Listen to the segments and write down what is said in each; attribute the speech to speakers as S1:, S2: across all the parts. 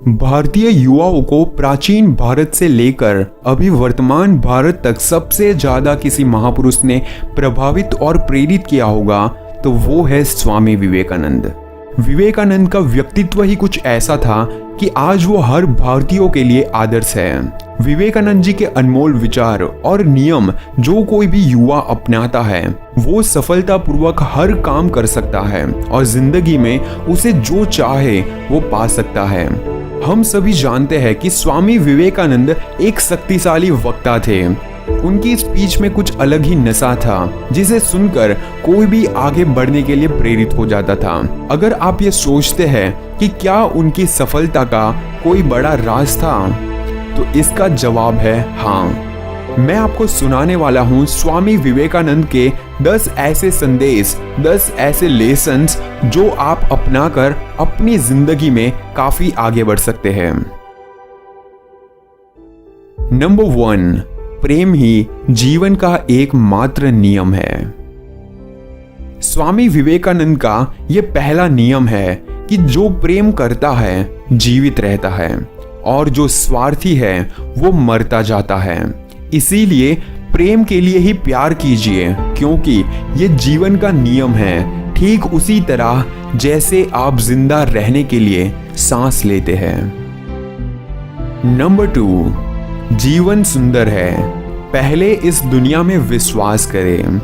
S1: भारतीय युवाओं को प्राचीन भारत से लेकर अभी वर्तमान भारत तक सबसे ज्यादा किसी महापुरुष ने प्रभावित और प्रेरित किया होगा तो वो है स्वामी विवेकानंद। विवेकानंद का व्यक्तित्व ही कुछ ऐसा था कि आज वो हर भारतीयों के लिए आदर्श है। विवेकानंद जी के अनमोल विचार और नियम जो कोई भी युवा अपनाता है वो सफलतापूर्वक हर काम कर सकता है और जिंदगी में उसे जो चाहे वो पा सकता है। हम सभी जानते हैं कि स्वामी विवेकानंद एक शक्तिशाली वक्ता थे। उनकी स्पीच में कुछ अलग ही नशा था जिसे सुनकर कोई भी आगे बढ़ने के लिए प्रेरित हो जाता था। अगर आप ये सोचते हैं कि क्या उनकी सफलता का कोई बड़ा राज था तो इसका जवाब है हाँ। मैं आपको सुनाने वाला हूँ स्वामी विवेकानंद के 10 ऐसे संदेश, 10 ऐसे लेसन्स जो आप अपनाकर अपनी जिंदगी में काफी आगे बढ़ सकते हैं। नंबर 1, प्रेम ही जीवन का एकमात्र नियम है। स्वामी विवेकानंद का यह पहला नियम है कि जो प्रेम करता है जीवित रहता है और जो स्वार्थी है वो मरता जाता है। इसीलिए प्रेम के लिए ही प्यार कीजिए क्योंकि ये जीवन का नियम है, ठीक उसी तरह जैसे आप जिंदा रहने के लिए सांस लेते हैं। नंबर 2, जीवन सुंदर है, पहले इस दुनिया में विश्वास करें।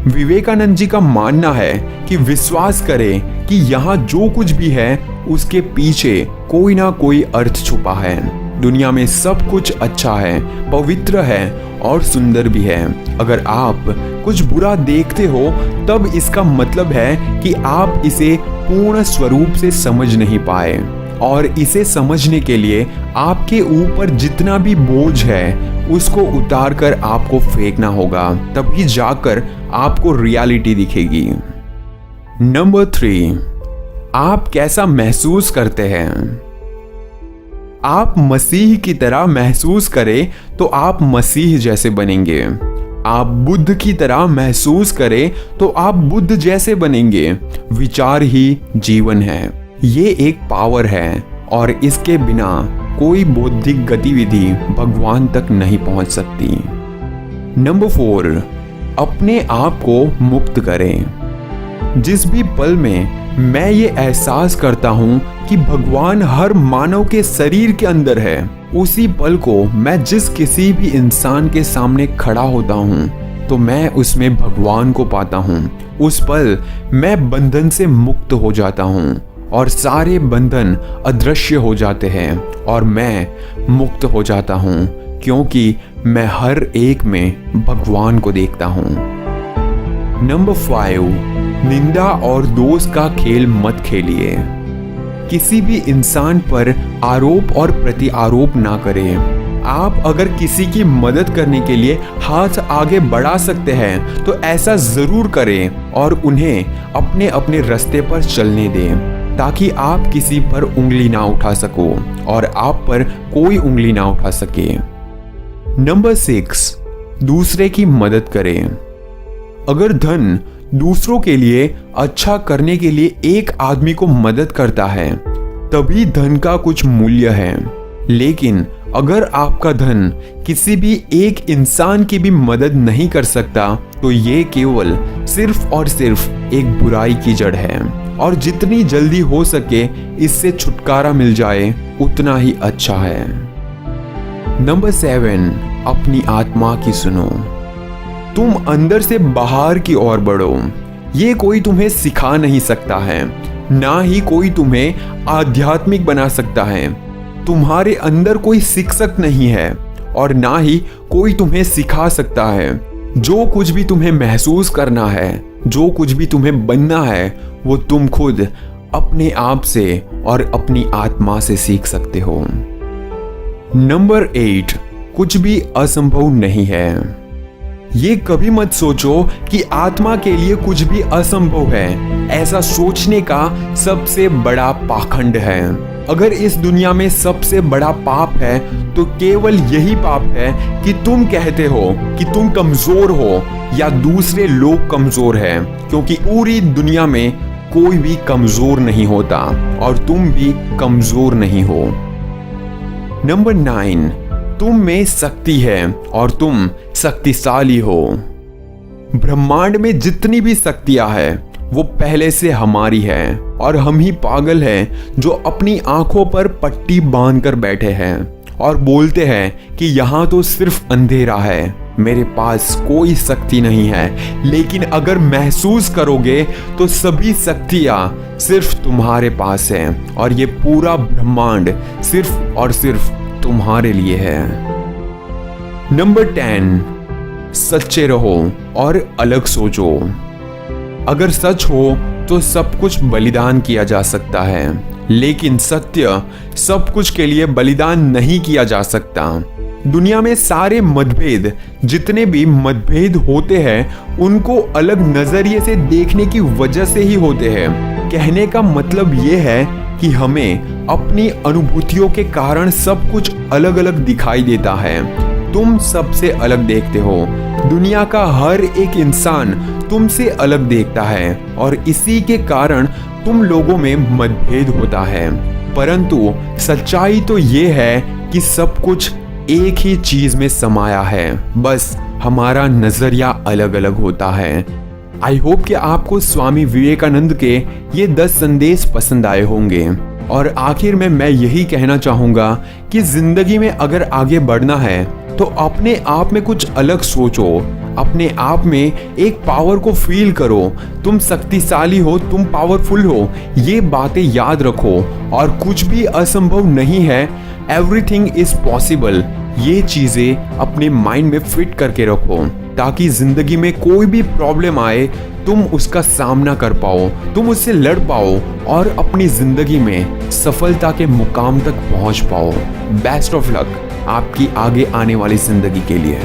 S1: विवेकानंद जी का मानना है कि विश्वास करें कि यहाँ जो कुछ भी है उसके पीछे कोई ना कोई अर्थ छुपा है। दुनिया में सब कुछ अच्छा है, पवित्र है और सुंदर भी है। अगर आप कुछ बुरा देखते हो तब इसका मतलब है कि आप इसे पूर्ण स्वरूप से समझ नहीं पाए और इसे समझने के लिए आपके ऊपर जितना भी बोझ है उसको उतार कर आपको फेंकना होगा, तभी जाकर आपको रियलिटी दिखेगी। नंबर 3, आप कैसा महसूस करते हैं। आप मसीह की तरह महसूस करें तो आप मसीह जैसे बनेंगे। आप बुद्ध की तरह महसूस करें तो आप बुद्ध जैसे बनेंगे। विचार ही जीवन है, ये एक पावर है और इसके बिना कोई बौद्धिक गतिविधि भगवान तक नहीं पहुंच सकती। नंबर 4, अपने आप को मुक्त करें। जिस भी पल में मैं ये एहसास करता हूँ कि भगवान हर मानव के शरीर के अंदर है, उसी पल को मैं जिस किसी भी इंसान के सामने खड़ा होता हूँ तो मैं उसमें भगवान को पाता हूँ। उस पल मैं बंधन से मुक्त हो जाता हूँ और सारे बंधन अदृश्य हो जाते हैं और मैं मुक्त हो जाता हूँ क्योंकि मैं हर एक में भगवान को देखता हूँ। नंबर 5, निंदा और दोष का खेल मत खेलिए। किसी भी इंसान पर आरोप और प्रति आरोप ना करें। आप अगर किसी की मदद करने के लिए हाथ आगे बढ़ा सकते हैं तो ऐसा जरूर करें और उन्हें अपने अपने रास्ते पर चलने दें ताकि आप किसी पर उंगली ना उठा सको और आप पर कोई उंगली ना उठा सके। नंबर 6, दूसरे की मदद करें। अगर धन दूसरों के लिए अच्छा करने के लिए एक आदमी को मदद करता है तभी धन का कुछ मूल्य है, लेकिन अगर आपका धन किसी भी एक इंसान की भी मदद नहीं कर सकता तो ये केवल सिर्फ और सिर्फ एक बुराई की जड़ है और जितनी जल्दी हो सके इससे छुटकारा मिल जाए उतना ही अच्छा है। नंबर 7, अपनी आत्मा की सुनो। तुम अंदर से बाहर की ओर बढ़ो। ये कोई तुम्हें सिखा नहीं सकता है, ना ही कोई तुम्हें आध्यात्मिक बना सकता है। तुम्हारे अंदर कोई शिक्षक नहीं है और ना ही कोई तुम्हें सिखा सकता है। जो कुछ भी तुम्हें महसूस करना है, जो कुछ भी तुम्हें बनना है वो तुम खुद अपने आप से और अपनी आत्मा से सीख सकते हो। नंबर 8, कुछ भी असंभव नहीं है। ये कभी मत सोचो कि आत्मा के लिए कुछ भी असंभव है। ऐसा सोचने का सबसे बड़ा पाखंड है। अगर इस दुनिया में सबसे बड़ा पाप है तो केवल यही पाप है कि तुम कहते हो कि तुम कमजोर हो या दूसरे लोग कमजोर हैं, क्योंकि पूरी दुनिया में कोई भी कमजोर नहीं होता और तुम भी कमजोर नहीं हो। नंबर 9, तुम में शक्ति है और तुम शक्तिशाली हो। ब्रह्मांड में जितनी भी शक्तियां हैं वो पहले से हमारी है और हम ही पागल हैं जो अपनी आंखों पर पट्टी बांधकर बैठे हैं और बोलते हैं कि यहाँ तो सिर्फ अंधेरा है, मेरे पास कोई शक्ति नहीं है। लेकिन अगर महसूस करोगे तो सभी शक्तियां सिर्फ तुम्हारे पास है और ये पूरा ब्रह्मांड सिर्फ और सिर्फ तुम्हारे लिए है। नंबर 10, सच्चे रहो और अलग सोचो। अगर सच हो तो सब कुछ बलिदान किया जा सकता है, लेकिन सत्य सब कुछ के लिए बलिदान नहीं किया जा सकता। दुनिया में सारे मतभेद, जितने भी मतभेद होते हैं, उनको अलग नजरिए से देखने की वजह से ही होते हैं। कहने का मतलब ये है कि हमें अपनी अनुभूतियों के कारण सब कुछ अलग अलग दिखाई देता है। तुम सबसे अलग देखते हो, दुनिया का हर एक इंसान तुमसे अलग देखता है और इसी के कारण तुम लोगों में मतभेद होता है। परंतु सच्चाई तो ये है कि सब कुछ एक ही चीज में समाया है, बस हमारा नजरिया अलग अलग होता है। आई होप कि आपको स्वामी विवेकानंद के ये 10 संदेश पसंद आए होंगे। और आखिर में मैं यही कहना चाहूंगा कि जिंदगी में अगर आगे बढ़ना है तो अपने आप में कुछ अलग सोचो, अपने आप में एक पावर को फील करो। तुम शक्तिशाली हो, तुम पावरफुल हो, ये बातें याद रखो और कुछ भी असंभव नहीं है। Everything is possible. ये चीजें अपने माइंड में फिट करके रखो ताकि जिंदगी में कोई भी प्रॉब्लम आए तुम उसका सामना कर पाओ, तुम उससे लड़ पाओ और अपनी जिंदगी में सफलता के मुकाम तक पहुंच पाओ। बेस्ट ऑफ लक आपकी आगे आने वाली जिंदगी के लिए।